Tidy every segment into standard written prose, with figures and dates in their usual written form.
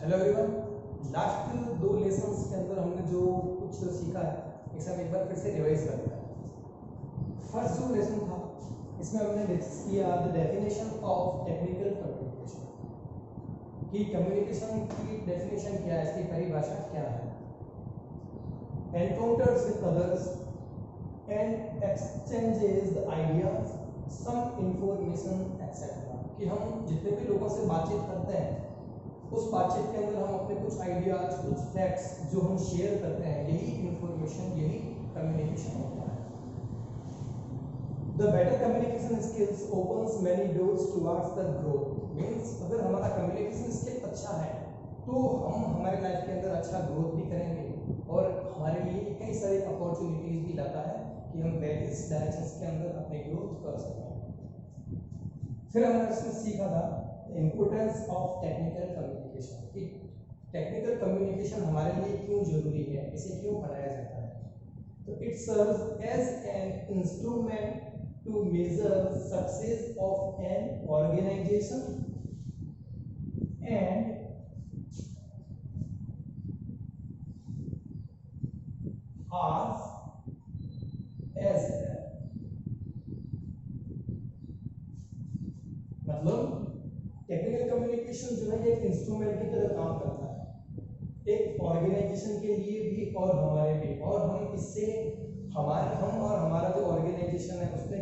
Hello everyone. Last दो lessons के अंदर हमने जो कुछ सीखा है इसे हम एक बार फिर से रिवाइज करते हैं। फर्स्ट जो लेसन था इसमें हमने डिस्कस किया the definition of technical communication कि कम्युनिकेशन की डेफिनेशन क्या है, इसकी परिभाषा क्या है। Encounters with others and exchanges the ideas some information etcetera कि हम जितने भी लोगों से बातचीत करते हैं उस बातचीत के अंदर हम अपने कुछ आइडियाज, कुछ फैक्ट्स जो हम शेयर करते हैं, यही इंफॉर्मेशन, यही कम्युनिकेशन होता है। The better communication skills opens many doors towards the growth. Means अगर हमारा कम्युनिकेशन स्किल अच्छा है तो हम हमारे लाइफ के अंदर अच्छा ग्रोथ भी करेंगे और हमारे लिए कई सारी अपॉर्चुनिटीज भी लाता है कि हम वेरियस डायरेक्शंस के अंदर अपनी ग्रोथ कर सकें। फिर हमने इसमें सीखा था इम्पोर्टेंस ऑफ टेक्निकल कम्युनिकेशन कि टेक्निकल कम्युनिकेशन हमारे लिए क्यों जरूरी है, इसे क्यों पढ़ाया जाता है। तो it serves as an instrument to measure success of an organization and as मतलब टेक्निकल कम्युनिकेशन जो है ये एक इंस्ट्रूमेंट की तरह काम करता है एक ऑर्गेनाइजेशन के लिए भी और हमारे भी, और हम इससे हम और हमारा जो ऑर्गेनाइजेशन है उसने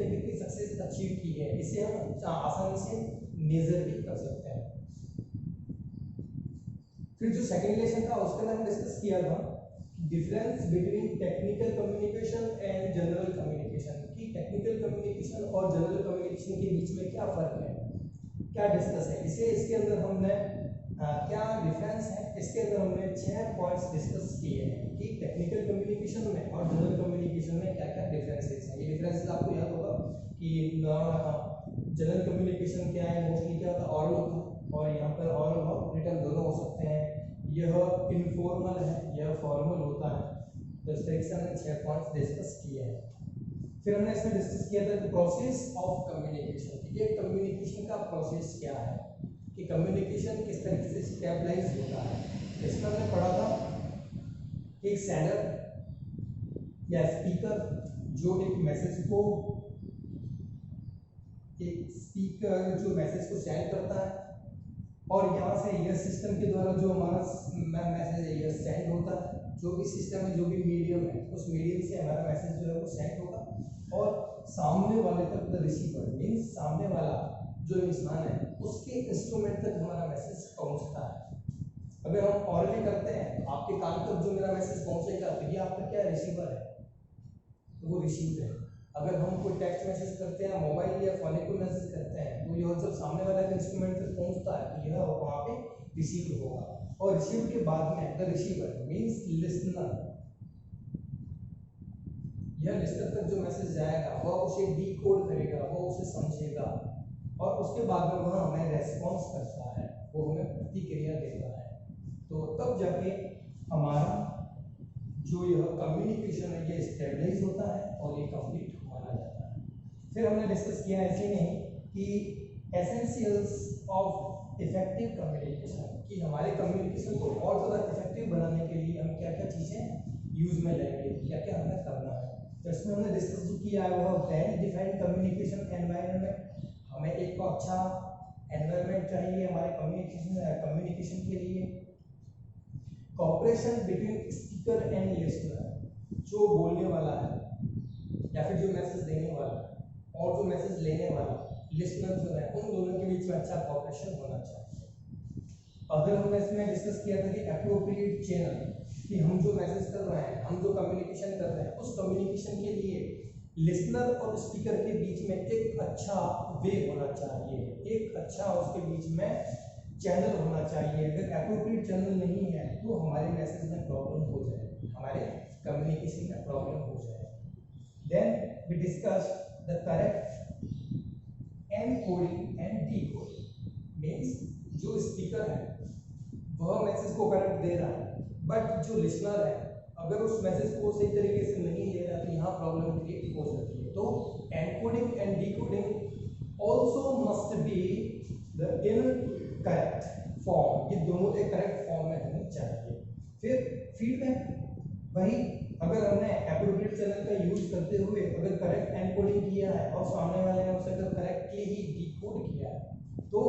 कितनी सक्सेस अचीव की है इसे हम आसानी से मेजर भी कर सकते हैं। फिर जो सेकंड लेसन था उसके अंदर हम डिस्कस किया था difference between technical communication and general communication कि टेक्निकल कम्युनिकेशन और जनरल कम्युनिकेशन के बीच में क्या फर्क है, क्या डिस्कस है, इसके अंदर हमने क्या डिफरेंस है, इसके अंदर हमने 6 पॉइंट्स डिस्कस किए हैं कि टेक्निकल कम्युनिकेशन में और जनरल कम्युनिकेशन में क्या क्या डिफरेंसेस हैं। ये डिफरेंसेस आपको याद होगा कि जनरल कम्युनिकेशन क्या है, मोस्टली क्या होता है ऑरल होता है और यहाँ पर ऑरल और रिटन दोनों हो सकते हैं। यह इनफॉर्मल है, यह फॉर्मल होता है। तो इस तरीके से हमने 6 पॉइंट्स डिस्कस किए हैं। फिर हमने इसमें डिस्कस किया था कि प्रोसेस ऑफ कम्युनिकेशन, ये कम्युनिकेशन का प्रोसेस क्या है कि कम्युनिकेशन किस तरीके से स्टेबलाइज होता है। इसमें हमने पढ़ा था एक सेंडर या स्पीकर जो एक मैसेज को सेंड करता है और यहाँ से यह सिस्टम के द्वारा जो हमारा मैसेज है यह सेंड होता है। जो भी सिस्टम है, जो भी मीडियम है, उस मीडियम से हमारा मैसेज जो है वो सेंड होगा और सामने वाले तक द रिसीवर मीन्स सामने वाला जो इंसान है उसके इंस्ट्रूमेंट तक हमारा मैसेज पहुंचता है। अगर हम ऑरली करते हैं तो आपके कान तक जो मेरा मैसेज पहुंचेगा तो ये आपका क्या रिसीवर है, तो वो रिसीव है। अगर हम कोई टेक्स्ट मैसेज करते हैं, मोबाइल या फोन को मैसेज करते हैं तो यह जब सामने वाला इंस्ट्रूमेंट तक पहुंचता है तो यह वहाँ पे रिसीव होगा और रिसीव के बाद में द रिसीवर मीन्स लिसनर, यह लिसनर तक जो मैसेज जाएगा वह उसे डीकोड करेगा, वह उसे समझेगा और उसके बाद में वह हमें रेस्पॉन्स करता है, वो हमें प्रतिक्रिया देता है। तो तब जाके हमारा जो यह कम्युनिकेशन है ये स्टेबलाइज होता है और ये कंप्लीट माना जाता है। फिर हमने डिस्कस किया ऐसे नहीं कि एसेंशियल्स ऑफ इफेक्टिव कम्युनिकेशन कि हमारे कम्युनिकेशन को और ज़्यादा इफेक्टिव बनाने के लिए हम क्या क्या चीज़ें यूज में लेंगे, क्या क्या हमें करना है। तो इसमें हमने डिस्कस जो किया है वह वेल डिफाइंड कम्युनिकेशन एनवायरनमेंट, हमें एक तो अच्छा एनवायरनमेंट चाहिए हमारे कम्युनिकेशन के लिए। Cooperation between speaker and listener, जो बोलने वाला है या फिर जो मैसेज देने वाला है और जो मैसेज लेने वाला लिसनर जो है उन दोनों के बीच में अच्छा कॉपरेशन होना चाहिए। अगर हमने इसमें डिस्कस किया था कि एप्रोप्रिएट चैनल कि हम जो मैसेज कर रहे हैं, हम जो कम्युनिकेशन कर रहे हैं उस कम्युनिकेशन के लिए लिसनर और स्पीकर के बीच में एक अच्छा वे होना चाहिए, एक अच्छा उसके बीच में चैनल होना चाहिए। अगर एप्रोप्रिएट चैनल नहीं है तो हमारे मैसेज में प्रॉब्लम हो जाए, हमारे कम्युनिकेशन में प्रॉब्लम हो जाए। Then we discuss the correct encoding and decoding means जो स्पीकर है वह मैसेज को करेक्ट दे रहा है बट जो लिसनर है अगर उस मैसेज को सही तरीके से नहीं ले रहा तो यहाँ प्रॉब्लम क्रिएट हो सकती है। तो encoding and decoding also must be the in correct form चाहिए। फिर फीडबैक, वही अगर हमने एप्रोप्रिएट चैनल का यूज करते हुए अगर करेक्ट एनकोडिंग किया है और सामने वाले ने उसे अगर करेक्टली ही डिकोड किया है तो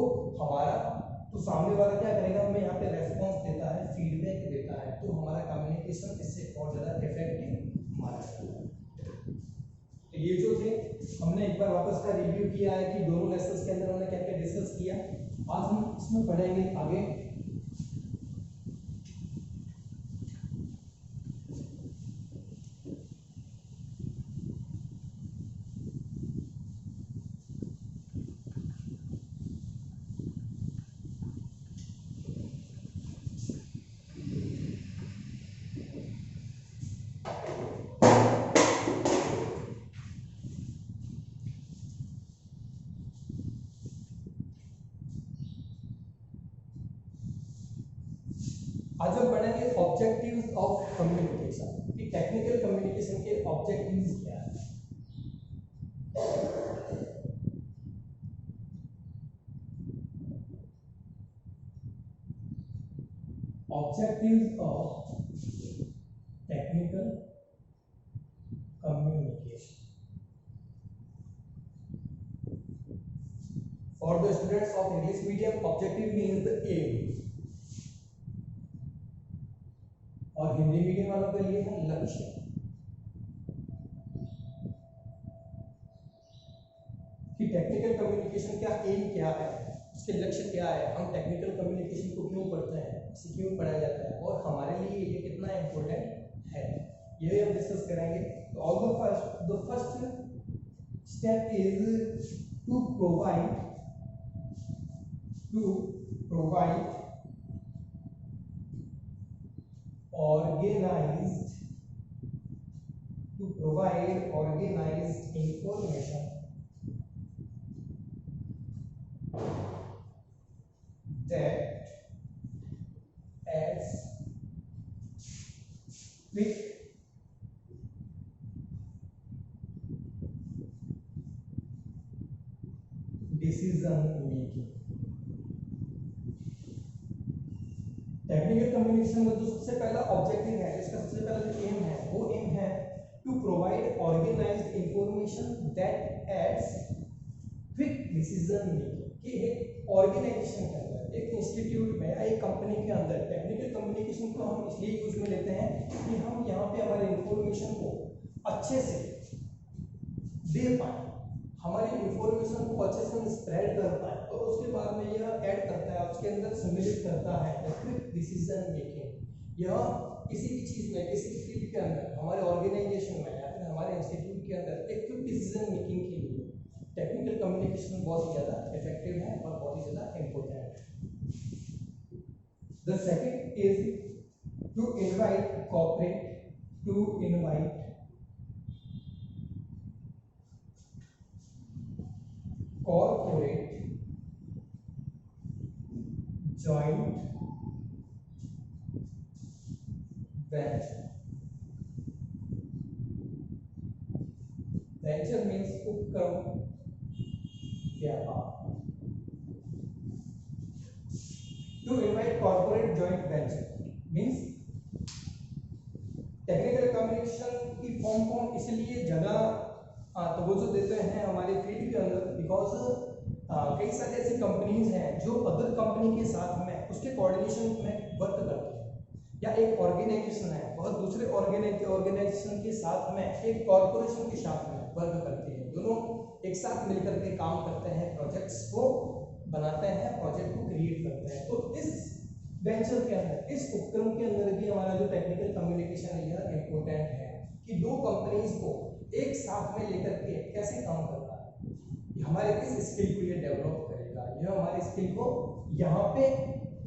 हमारा तो सामने वाला क्या करेगा, हमें यहाँ पे रेस्पॉन्स देता है, फीडबैक देता है, तो हमारा कम्युनिकेशन इससे और ज़्यादा इफेक्टिव माना जाता है। तो ये जो थे हमने एक बार वापस का रिव्यू किया है कि दोनों लेसन्स के अंदर हमने क्या क्या डिस्कस किया। आज हम इसमें पढ़ेंगे आगे आज हम पढ़ेंगे ऑब्जेक्टिव्स ऑफ कम्युनिकेशन कि टेक्निकल कम्युनिकेशन के ऑब्जेक्टिव्स क्या है। Objectives of technical communication for the students of English medium objective means the aim, और हिंदी मीडियम वालों के लिए है लक्ष्य। कि टेक्निकल कम्युनिकेशन का एम क्या है, उसके लक्ष्य क्या है, हम टेक्निकल कम्युनिकेशन को क्यों पढ़ते हैं, इसे क्यों पढ़ाया जाता है और हमारे लिए ये कितना इम्पोर्टेंट है, ये हम डिस्कस करेंगे। तो all the first step is to provide organized information that adds quick decision making। Technical communication में जो सबसे पहला ऑब्जेक्टिव है, इसका सबसे पहला जो एम है वो एम है to provide organized information that aids quick decision making. कि एक ऑर्गेनाइजेशन के अंदर, एक इंस्टीट्यूट में या एक कंपनी के अंदर टेक्निकल कम्युनिकेशन को हम इसलिए यूज में लेते हैं कि हम यहाँ पे हमारे इंफॉर्मेशन को अच्छे से दे पाए, हमारी इंफॉर्मेशन को अच्छे से स्प्रेड कर पाए, और उसके बाद में यह ऐड करता है, उसके अंदर सम्मिलित करता है क्विक डिसीजन मेकिंग। यह किसी भी चीज़ में, किसी भी फील्ड के अंदर, हमारे ऑर्गेनाइजेशन में या फिर हमारे इंस्टीट्यूट के अंदर एक क्विक डिसीजन मेकिंग के लिए टेक्निकल कम्युनिकेशन बहुत ही ज़्यादा इफेक्टिव है और बहुत ही ज़्यादा इम्पोर्टेंट है। The second is to invite corporate joint venture. Venture means उपक्रम व्यापार। To invite corporate joint venture means technical communication की फॉर्म को इसलिए ज़्यादा तवज्जो देते हैं हमारे फील्ड के अंदर बिकॉज कई सारी ऐसी कंपनीज हैं जो अदर कंपनी के साथ में उसके कोऑर्डिनेशन में वर्क करती है, या एक ऑर्गेनाइजेशन है बहुत दूसरे ऑर्गेनाइजेशन के साथ में एक कॉर्पोरेशन के साथ में वर्क करती है, दोनों एक साथ मिलकर के काम करते हैं, प्रोजेक्ट्स को बनाते हैं, प्रोजेक्ट को क्रिएट करते हैं। तो इस वेंचर के अंदर, इस उपक्रम के अंदर भी हमारा जो टेक्निकल कम्युनिकेशन है यह इम्पोर्टेंट है कि दो कंपनीज को एक साथ में लेकर के कैसे काम करना है, हमारे किस स्किल को ये डेवलप करेगा, यह हमारे स्किल को यहाँ पे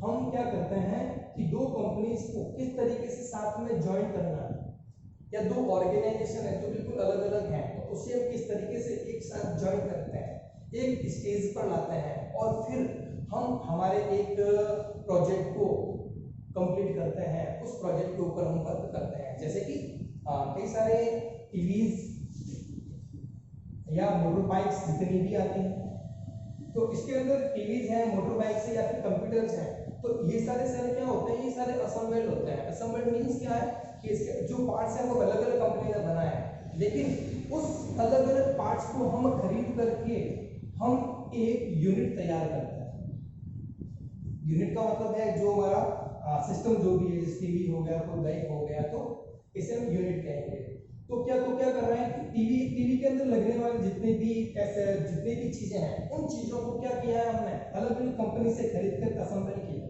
हम क्या करते हैं कि दो कंपनीज को किस तरीके से साथ में ज्वाइन करना है, या दो ऑर्गेनाइजेशन है जो बिल्कुल अलग अलग हैं तो उसे हम किस तरीके से एक साथ ज्वाइन करते हैं, एक स्टेज पर लाते हैं और फिर हम हमारे एक प्रोजेक्ट को कंप्लीट करते हैं, उस प्रोजेक्ट के ऊपर हम वर्क करते हैं। जैसे कि कई सारे टीवीज या मोटर बाइक्स जितनी भी आती हैं, तो इसके अंदर टीवीज हैं, मोटर बाइक्स है या फिर कंप्यूटर्स हैं, तो ये सारे सेल क्या होते हैं, ये सारे असेंबल्ड होते हैं। असेंबल्ड मींस क्या है कि इसके जो पार्ट्स हैं वो अलग अलग कंपनी ने बनाए हैं, लेकिन उस अलग अलग पार्ट्स को हम खरीद करके हम एक यूनिट तैयार करते हैं। यूनिट का मतलब है जो हमारा सिस्टम जो भी है, जैसे टीवी हो गया, कोई बाइक हो गया, तो इसे हम यूनिट कहेंगे। तो क्या कर रहे हैं कि टीवी के अंदर लगने वाले जितने भी चीजें हैं, उन चीजों को क्या किया है हमने अलग अलग कंपनी से खरीद कर असेंबल किया,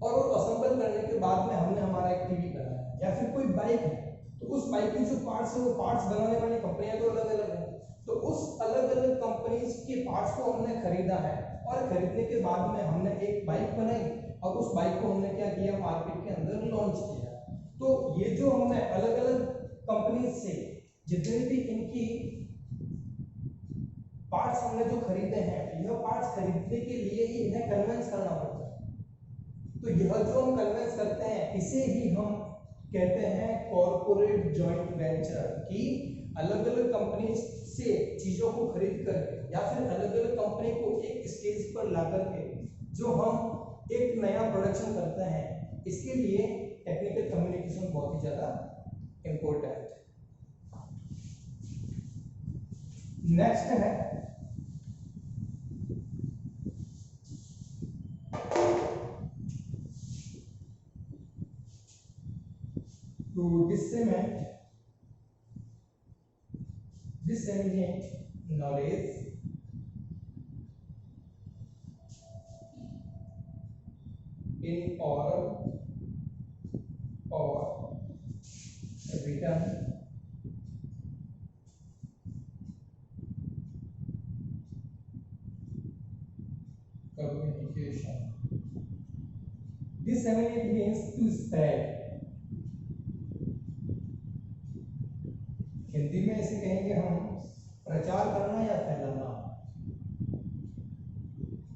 और वो असेंबल करने के बाद में हमने हमारा एक टीवी बनाया। या फिर कोई बाइक है, तो उस बाइक के जो पार्ट्स है वो पार्ट्स बनाने वाली कंपनियां तो अलग अलग है, तो उस अलग अलग कंपनीज के पार्ट्स को हमने खरीदा है, और खरीदने के बाद में हमने एक बाइक बनाई, और उस बाइक को हमने क्या किया, मार्केट के अंदर लॉन्च किया। तो ये जो हमने अलग अलग कंपनी से जितने भी इनकी पार्ट्स हमने जो खरीदे हैं, यह पार्ट्स खरीदने के लिए ही इन्हें कन्वेंस करना पड़ता है। तो यह जो हम कन्वेंस करते हैं, इसे ही हम कहते हैं कॉर्पोरेट जॉइंट वेंचर, कि अलग अलग कंपनी से चीजों को खरीद करके या फिर अलग अलग कंपनी को एक स्टेज पर ला करके जो हम एक नया प्रोडक्शन करते हैं, इसके लिए टेक्निकल कम्युनिकेशन बहुत ही ज्यादा इंपॉर्टेंट है। नेक्स्ट है to disseminate knowledge in oral or written communication. Disseminate means to spread. Hindi में इसे कहेंगे हम प्रचार करना या फैलाना,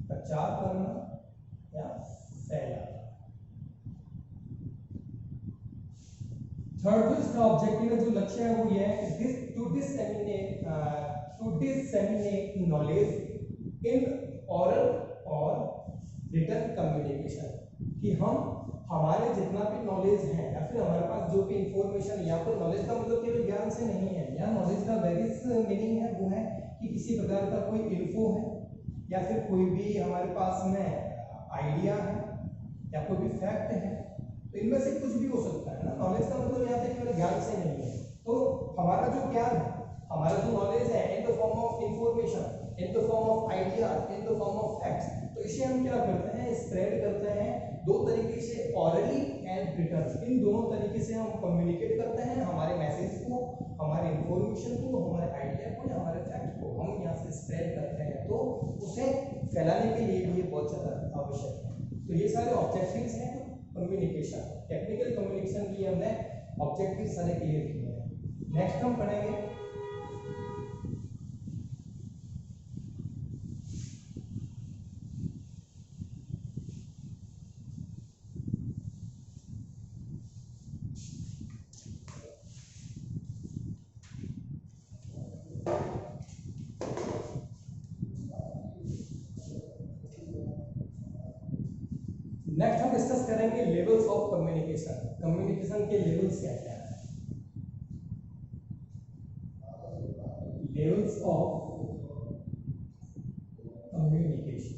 प्रचार करना या फैलाना। थर्ड जो इसका ऑब्जेक्टिव है, जो लक्ष्य है, वो ये है कि to disseminate knowledge in oral और रिटन कम्युनिकेशन, कि हम हमारे जितना भी नॉलेज है या फिर हमारे पास जो भी इंफॉर्मेशन, यहाँ पर नॉलेज का मतलब केवल ज्ञान से नहीं है, यहाँ नॉलेज का वेरियस मीनिंग है, वो है कि किसी प्रकार का कोई इन्फो है या फिर कोई भी हमारे पास में आइडिया है या कोई भी फैक्ट है, तो इनमें से कुछ भी हो सकता है ना। नॉलेज का मतलब यहाँ पे केवल ज्ञान से नहीं है, तो हमारा जो ज्ञान है, हमारा जो नॉलेज है in the form of information, in the form of ideas, in the form of facts, तो इसे हम क्या करते हैं, स्प्रेड करते हैं दो तरीके से, ऑरली एंड रिटन। इन दोनों तरीके से हम कम्युनिकेट करते हैं हमारे मैसेज को, हमारे इंफॉर्मेशन को, हमारे आइडिया को या हमारे फैक्ट को हम यहाँ से स्प्रेड करते हैं, तो उसे फैलाने के लिए भी ये बहुत ज़्यादा आवश्यक है। तो ये सारे ऑब्जेक्टिव्स हैं कम्युनिकेशन, टेक्निकल कम्युनिकेशन के हमने ऑब्जेक्टिव सारे क्लियर किए हैं। नेक्स्ट हम पढ़ेंगे नेक्स्ट हम डिस्कस करेंगे लेवल्स ऑफ कम्युनिकेशन। कम्युनिकेशन के लेवल्स क्या क्या है, levels of communication.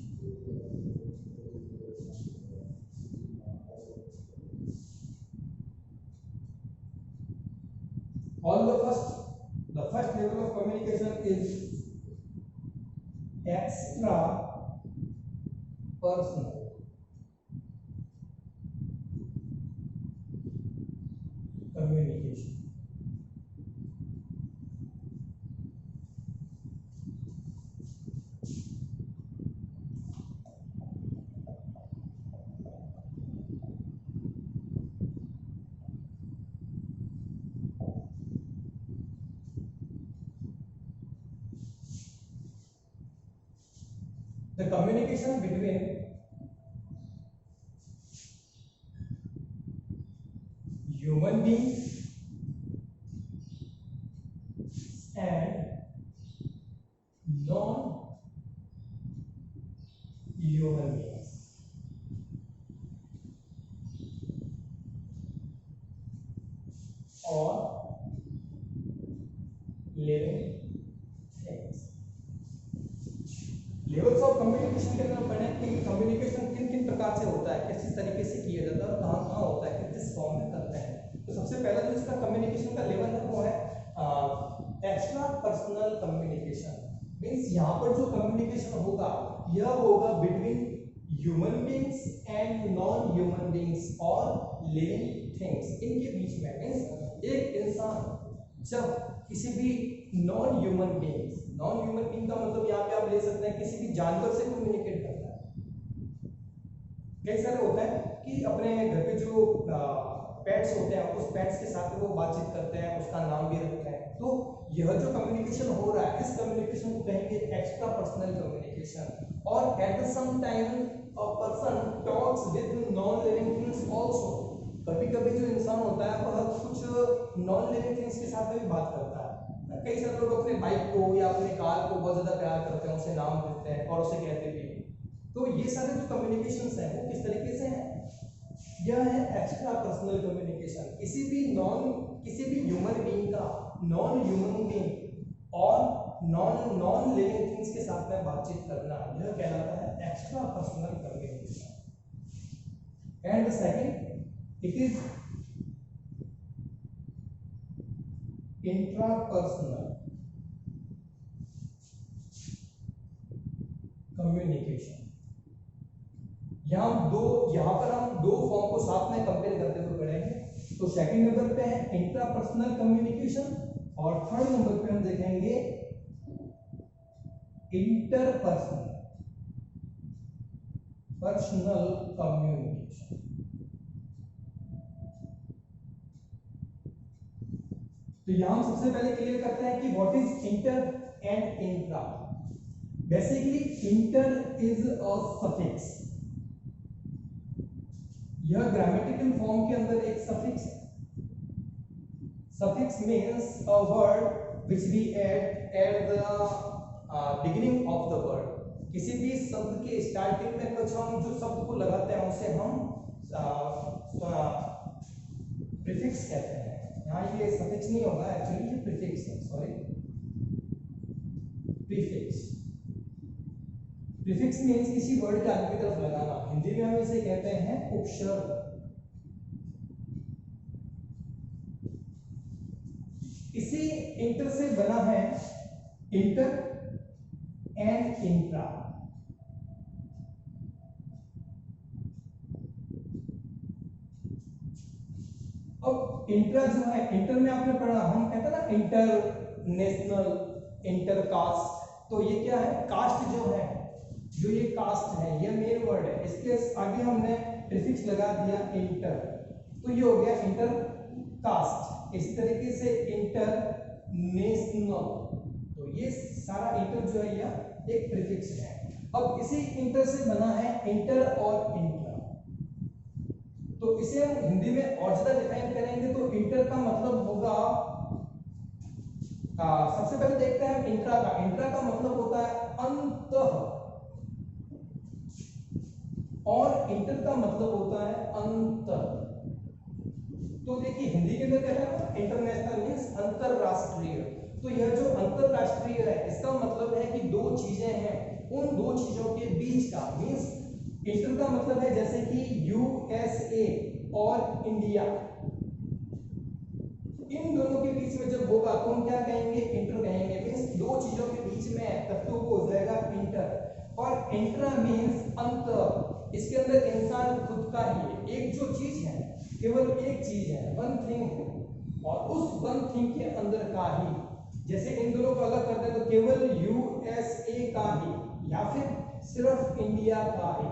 On the first level of communication is extra personal. Communication. The communication between human beings and non-human beings. Communication के अंदर हम पढ़े कि कम्युनिकेशन किन किन प्रकार से होता है, किस तरीके से किया जाता है और कहाँ कहाँ होता है, किस फॉर्म में करते हैं। तो सबसे पहला जो इसका कम्युनिकेशन का लेवल है वो है एक्स्ट्रा पर्सनल कम्युनिकेशन। मीन्स यहाँ पर जो कम्युनिकेशन होगा यह होगा between human beings and non human beings और लिविंग थिंग्स, इनके बीच में। मीन्स एक इंसान जब किसी भी non human beings, non human being का मतलब यहाँ पे आप ले सकते हैं किसी भी जानवर से कम्युनिकेट करता है। कई सारे होता है कि अपने घर पे जो पेट्स होते हैं उस पेट्स के साथ वो बातचीत करते हैं, उसका नाम भी रखते हैं। तो यह जो कम्युनिकेशन हो रहा है इस कम्युनिकेशन को कहेंगे एक्स्ट्रा पर्सनल कम्युनिकेशन। और at the same time a person talks with non living things also। कभी कभी जो इंसान होता है वह कुछ नॉन लिविंग थिंग्स के साथ भी बात करता है। कई सारे लोग अपने बाइक को या अपने कार को बहुत ज्यादा प्यार करते हैं, उसे नाम देते हैं और उसे कहते भी हैं। तो ये सारे जो कम्युनिकेशंस हैं वो किस तरीके से हैं, यह है एक्स्ट्रा पर्सनल कम्युनिकेशन। किसी भी ह्यूमन बीइंग का नॉन ह्यूमन बीइंग और नॉन लिविंग थिंग्स के साथ में बातचीत करना, यह कहलाता है extra personal communication. And second it is intrapersonal communication. यहाँ पर हम दो फॉर्म को साथ में कंपेयर करते हुए पढ़ेंगे। तो सेकंड नंबर पे है इंट्रापर्सनल कम्युनिकेशन और थर्ड नंबर पे हम देखेंगे इंटरपर्सनल कम्युनिकेशन। तो यहां हम सबसे पहले क्लियर करते हैं कि what is inter and intra. Basically inter is a suffix, यह ग्रामेटिकल फॉर्म के अंदर एक सफिक्स है। Suffix means a word which we add at the beginning of the word. किसी भी शब्द के स्टार्टिंग में कुछ हम जो शब्द को लगाते हैं उसे हम प्रीफिक्स कहते हैं। यहाँ ये सफिक्स नहीं होगा, एक्चुअली ये प्रीफिक्स है, सॉरी प्रीफिक्स। प्रीफिक्स मीन्स किसी वर्ड के आगे की तरफ लगाना। हिंदी में हम इसे कहते हैं उपसर्ग। इसी इंटर से बना है इंटर एंड इंट्रा। अब इंट्रा जो है, इंटर में आपने पढ़ा, हम कहते हैं ना इंटरनेशनल, इंटरकास्ट। तो ये क्या है, कास्ट जो है, जो ये कास्ट है ये मेन वर्ड है, इसके आगे हमने प्रीफिक्स लगा दिया इंटर, तो ये हो गया इंटर कास्ट। इसी तरीके से इंटरनेशनल, तो ये सारा इंटर जो है यह एक प्रीफिक्स है। अब इसी इंटर से बना है इंटर और इंट्रा। तो इसे हम हिंदी में और ज्यादा डिफाइन करेंगे तो इंटर का मतलब होगा, सबसे पहले देखते हैं इंट्रा का। इंट्रा का मतलब होता है अंतः और इंटर का मतलब होता है अंतर। तो देखिए हिंदी के अंदर क्या है, इंटरनेशनल मींस अंतरराष्ट्रीय। तो यह जो अंतरराष्ट्रीय है इसका मतलब है कि दो चीजें हैं, उन दो चीजों के बीच का। मींस इंटर का मतलब है जैसे कि यूएसए और इंडिया, इन दोनों के बीच में जब होगा तो हम क्या कहेंगे, इंटर कहेंगे। मींस दो चीजों के बीच में है तब तो वो हो जाएगा इंटर। और इंट्रा मींस अंतर, इसके अंदर इंसान खुद का ही है, एक जो चीज है, केवल एक चीज है, वन थिंग, और उस वन थिंग के अंदर का ही। जैसे इन दोनों को अलग करते हैं तो केवल यूएसए का ही या फिर सिर्फ इंडिया का ही।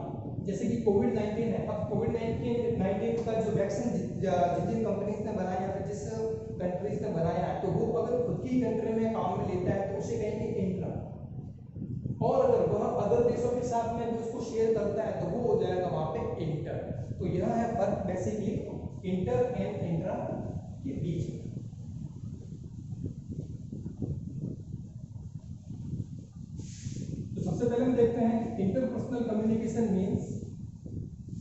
जैसे कि कोविड-19 है, अब कोविड-19 का जो वैक्सीन जिन कंपनीज ने बनाया या फिर जिस कंट्रीज ने बनाया है, तो वो अगर खुद की कंट्री में काम में लेता है तो उसे कहेंगे इंट्रा, और अगर वह अदर देशों के साथ में भी उसको शेयर करता है तो वो हो जाएगा वहां पे इंटर। तो यह है फर्क बेसिकली इंटर एंड इंट्रा के बीच में। तो सबसे पहले हम देखते हैं interpersonal communication means,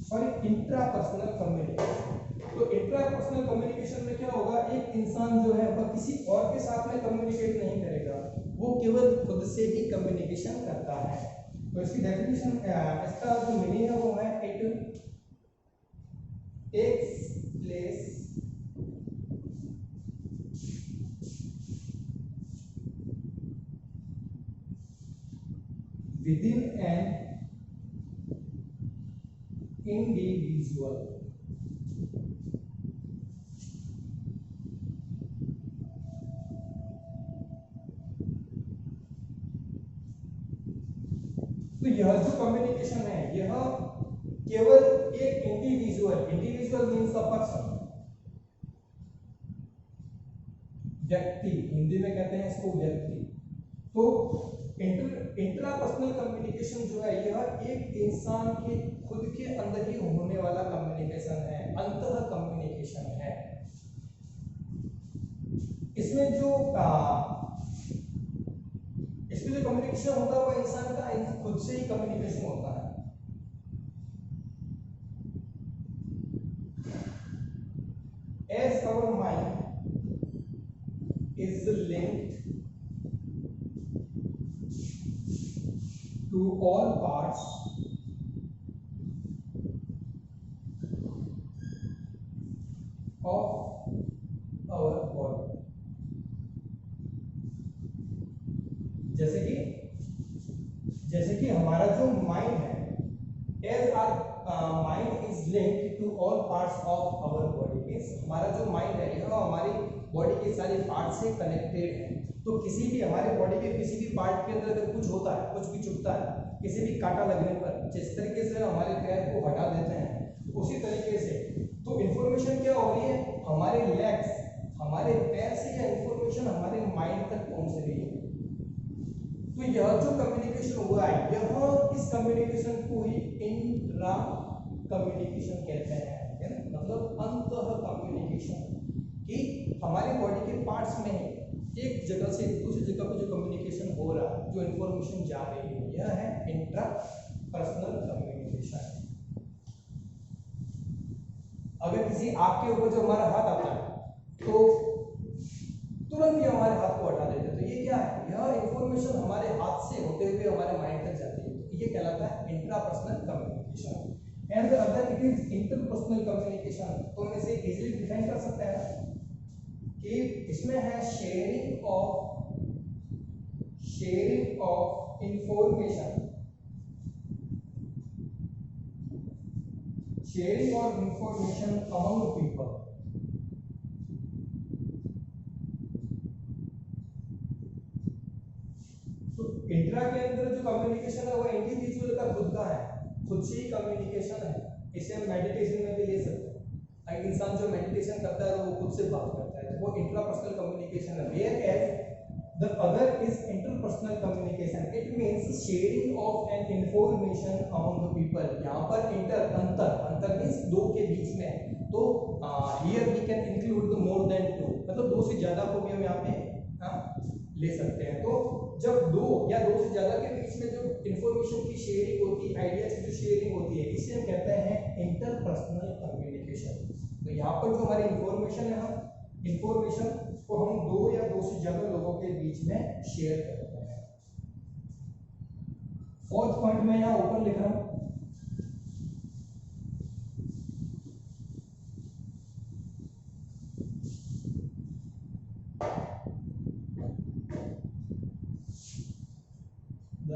sorry intrapersonal communication. तो इंट्रापर्सनल कम्युनिकेशन में क्या होगा, एक इंसान जो है वह किसी और के साथ में कम्युनिकेट नहीं करेगा, वो केवल खुद से ही कम्युनिकेशन करता है। तो इसकी डेफिनेशन, इसका जो मीनिंग है वो है it takes place within an individual तो यह जो कम्युनिकेशन है यह केवल एक इंडिविजुअल मीन्स अ पर्सन, व्यक्ति, हिंदी में कहते हैं इसको व्यक्ति। तो इंट्रापर्सनल कम्युनिकेशन जो है यह एक इंसान के खुद के अंदर ही होने वाला कम्युनिकेशन है, अंतः कम्युनिकेशन है। इसमें जो कम्युनिकेशन होता है वो इंसान का खुद से ही कम्युनिकेशन होता है। As our mind is linked to all parts of our body, जैसे कि हमारा जो माइंड है, as our mind is linked to all parts of our body, means हमारा जो माइंड है यह हमारी बॉडी के सारे पार्ट से कनेक्टेड है। तो किसी भी हमारे बॉडी के किसी भी पार्ट के अंदर अगर कुछ होता है, कुछ भी चुभता है, किसी भी कांटा लगने पर जिस तरीके से हमारे पैर को हटा देते हैं उसी तरीके से तो इन्फॉर्मेशन क्या हो रही है, हमारे लेग्स, हमारे पैर से यह इन्फॉर्मेशन हमारे माइंड तक पहुंच रही है। तो यह जो कम्युनिकेशन हुआ है यह इस कम्युनिकेशन को ही इंट्रा कम्युनिकेशन कहते हैं, मतलब अंतः कम्युनिकेशन, कि हमारी बॉडी के पार्ट्स में एक जगह से दूसरी जगह पर जो कम्युनिकेशन हो रहा है, जो इन्फॉर्मेशन जा रही है, यह है इंट्रा पर्सनल कम्युनिकेशन। अगर किसी आपके ऊपर जो हमारा हाथ आता है तो तुरंत ही हमारे हाथ को हटा देते हैं, तो ये क्या है, यह इन्फॉर्मेशन हमारे हाथ से होते हुए हमारे माइंड तक जाती है, तो ये कहलाता है intrapersonal communication. And the other it is interpersonal communication. तो हम इसे इजीली डिफाइन कर सकते हैं कि इसमें है sharing of information, sharing of information among people. Intra के अंदर जो कम्युनिकेशन है वो इंडिविजुअल का खुद का है, खुद से ही कम्युनिकेशन है। इसे हम मेडिटेशन में भी ले सकते हैं। एक इंसान जो मेडिटेशन करता है तो वो खुद से बात करता है, तो वो इंट्रापर्सनल कम्युनिकेशन है। Whereas the other is interpersonal communication, it means sharing of an information among the people. यहाँ पर अंतर मींस दो के बीच में, तो here we can include the more than two, मतलब दो से ज्यादा को भी हम यहाँ पे ले सकते हैं। तो जब दो या दो से ज्यादा के बीच में जो इंफॉर्मेशन की शेयरिंग होती है, आइडियाज की जो शेयरिंग होती है, इसे हम कहते हैं इंटरपर्सनल कम्युनिकेशन। तो यहाँ पर जो हमारी इंफॉर्मेशन है, हम इंफॉर्मेशन को हम दो या दो से ज्यादा लोगों के बीच में शेयर करते हैं। फोर्थ पॉइंट में यहाँ ऊपर लिख रहा हूं,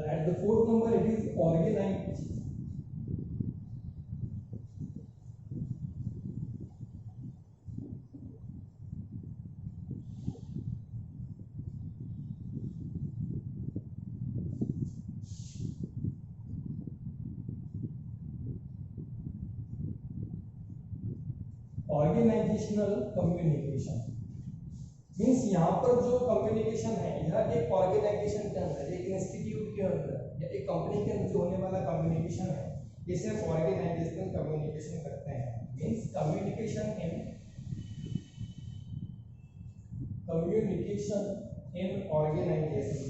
at the fourth number it is organized organizational communication. Means यहाँ पर जो कम्युनिकेशन है यह एक ऑर्गेनाइजेशन के अंदर, एक इंस्टीट्यूट के अंदर या एक कंपनी के अंदर जो होने वाला कम्युनिकेशन है, इसे हम ऑर्गेनाइजेशनल कम्युनिकेशन करते हैं। मीन्स कम्युनिकेशन इन ऑर्गेनाइजेशन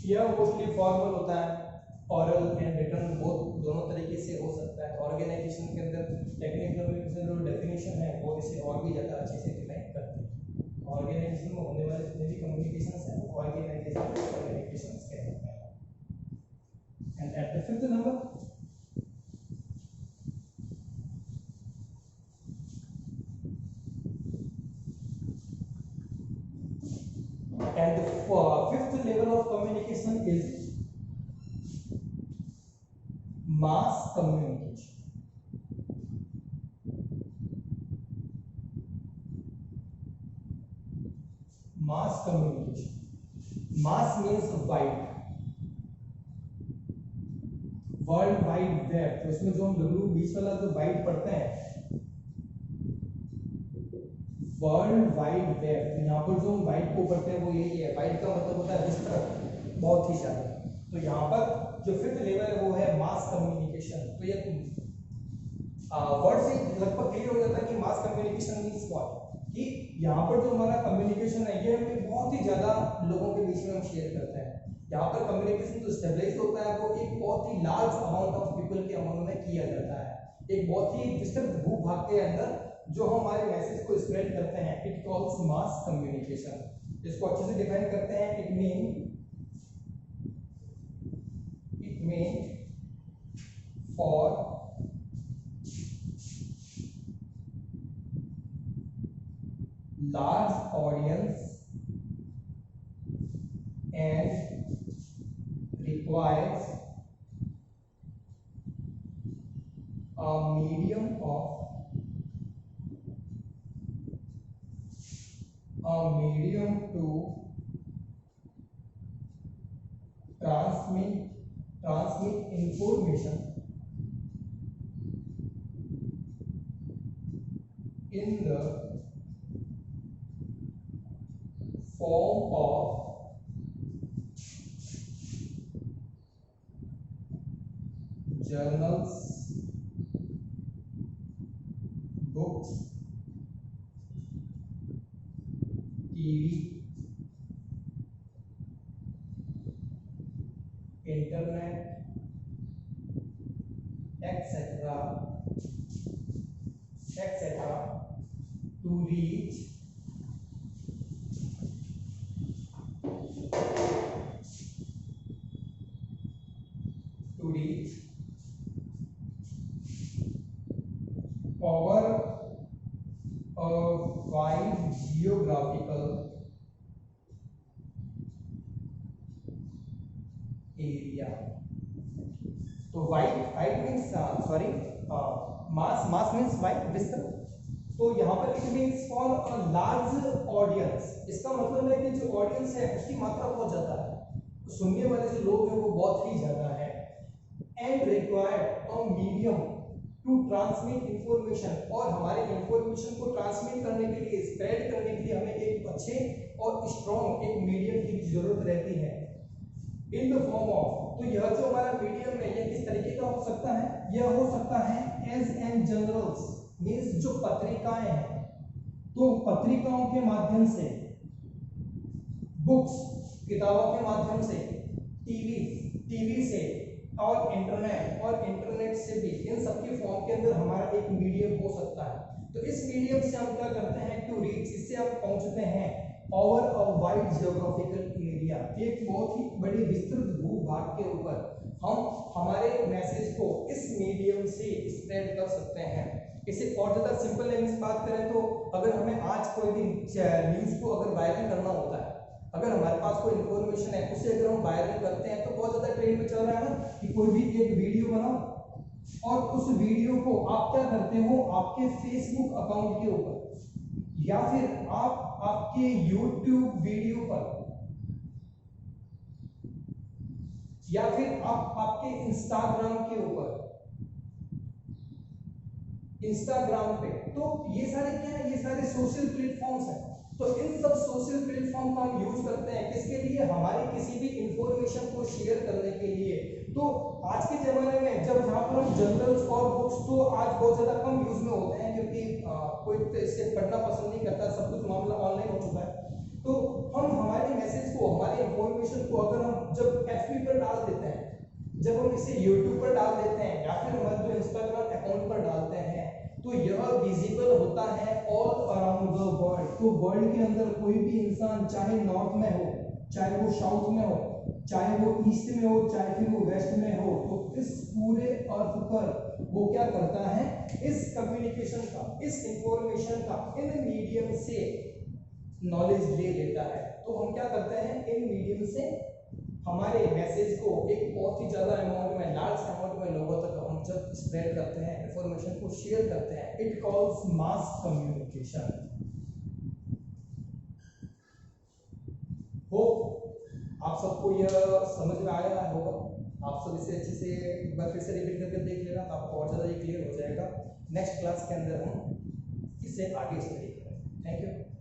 यह मोस्टली फॉर्मल होता है, ऑरल एंड रिटन बोथ, दोनों तरीके से हो सकता है। ऑर्गेनाइजेशन के अंदर टेक्निकल कम्युनिकेशन जो डेफिनेशन है वो इसे और भी ज़्यादा अच्छे से डिफाइन करती है। ऑर्गेनाइजेशन में होने वाले जितने भी कम्युनिकेशंस हैं वो ऑर्गेनाइजेशन कम्युनिकेशंस कहलाते हैं। And at the fifth number, and the fifth level of communication is mass communication. Mass communication. Mass means wide, world wide web. तो इसमें जो हम डब्ल्यू बीच वाला जो वाइड पढ़ते हैं, वर्ल्ड वाइड वेब, तो यहाँ पर जो हम वाइड को पढ़ते हैं वो यही है। वाइड का मतलब होता है विस्तृत, बहुत ही ज्यादा। तो यहाँ पर जो फिफ्थ लेवल है वो है मास कम्युनिकेशन। तो ये वर्ड से लगभग क्लियर हो जाता है कि मास कम्युनिकेशन मीन्स व्हाट, कि यहाँ पर जो हमारा कम्युनिकेशन है ये हमें बहुत ही ज्यादा लोगों के बीच में हम शेयर करते हैं। यहाँ पर कम्युनिकेशन जो स्टेबलाइज होता है वो एक बहुत ही लार्ज अमाउंट ऑफ पीपल के अमाउंट में किया जाता है, एक बहुत ही विस्तृत भूभाग के अंदर जो हमारे मैसेज को स्प्रेड करते हैं, इट कॉल्स मास कम्युनिकेशन। इसको अच्छे से डिफाइन करते हैं। It mean for large audience and requires a medium to transmit information in the form of journals, books, TV, internet, etc. to reach over a wide geographical area. तो wide means mass means wide, विस्तृत। तो यहाँ पर it means for a large audience, इसका मतलब है कि जो ऑडियंस है उसकी मात्रा बहुत ज्यादा है, तो सुनने वाले जो लोग हैं वो बहुत ही ज्यादा है। And required a medium to transmit information, और हमारे इंफॉर्मेशन को ट्रांसमिट करने के लिए, स्प्रेड करने के लिए हमें एक अच्छे और स्ट्रॉन्ग एक मीडियम की जरूरत रहती है। इन द फॉर्म ऑफ, तो यह जो हमारा मीडियम है यह किस तरीके का हो सकता है? यह हो सकता है एज एंड जर्नल्स, मींस जो पत्रिकाएं हैं, तो पत्रिकाओं के माध्यम से, बुक्स किताबों के माध्यम से, टीवी से, और इंटरनेट से भी, इन सबके फॉर्म के अंदर हमारा एक मीडियम हो सकता है। तो इस मीडियम से हम क्या करते हैं? टू रीच, इससे हम पहुंचते हैं over a wide geographical area, एक बहुत ही बड़े विस्तृत भूभाग के ऊपर हम हमारे मैसेज को इस मीडियम से स्प्रेड कर सकते हैं। इसे और ज्यादा सिंपल लैंग्वेज में बात करें तो, अगर हमें आज कोई भी न्यूज को अगर वायरल करना होता है, अगर हमारे पास कोई इन्फॉर्मेशन है उसे अगर हम वायरल करते हैं, तो बहुत ज्यादा ट्रेंड में चल रहा है ना कि कोई भी एक वीडियो बनाओ और उस वीडियो को आप क्या करते हो, आपके फेसबुक अकाउंट के ऊपर या फिर आप आपके यूट्यूब वीडियो पर या फिर आप आपके इंस्टाग्राम के ऊपर, इंस्टाग्राम पे, तो ये सारे क्या है? ये सारे सोशल प्लेटफॉर्म्स हैं। तो इन सब सोशल प्लेटफॉर्म का हम यूज करते हैं किसके लिए? हमारे किसी भी इंफॉर्मेशन को शेयर करने के लिए। तो आज के जमाने में जब जहाँ पर हम जर्नल्स और बुक्स तो आज बहुत ज्यादा कम यूज में होते हैं, क्योंकि कोई तो इससे पढ़ना पसंद नहीं करता, सब कुछ मामला ऑनलाइन हो चुका है। तो हम हमारे मैसेज को, हमारे इंफॉर्मेशन को अगर हम जब FB पर डाल देते हैं, जब हम इसे YouTube पर डाल देते हैं, या फिर हमारे जो इंस्टाग्राम अकाउंट पर डालते हैं, तो यह विजिबल होता है ऑल अराउंड द वर्ल्ड, तो वर्ल्ड के अंदर कोई भी इंसान चाहे नॉर्थ में हो, चाहे वो साउथ में हो, चाहे वो ईस्ट में हो, चाहे फिर वो वेस्ट में हो, तो इस पूरे अर्थ पर वो क्या करता है, इस कम्युनिकेशन का, इस इंफॉर्मेशन का इन मीडियम से नॉलेज ले लेता है। तो हम क्या करते हैं, इन मीडियम से हमारे मैसेज को एक बहुत ही ज्यादा अमाउंट में, लार्ज अमाउंट में लोगों तक हम जब स्प्रेड करते हैं, इंफॉर्मेशन को शेयर करते हैं, it calls mass communication. Hope आप सबको यह समझ में आया होगा। आप सब इसे अच्छे से एक बार फिर से रिपीट करके देख लेना, तो आपको और ज़्यादा ये क्लियर हो जाएगा। नेक्स्ट क्लास के अंदर हम इसे आगे स्टडी करेंगे। Thank you.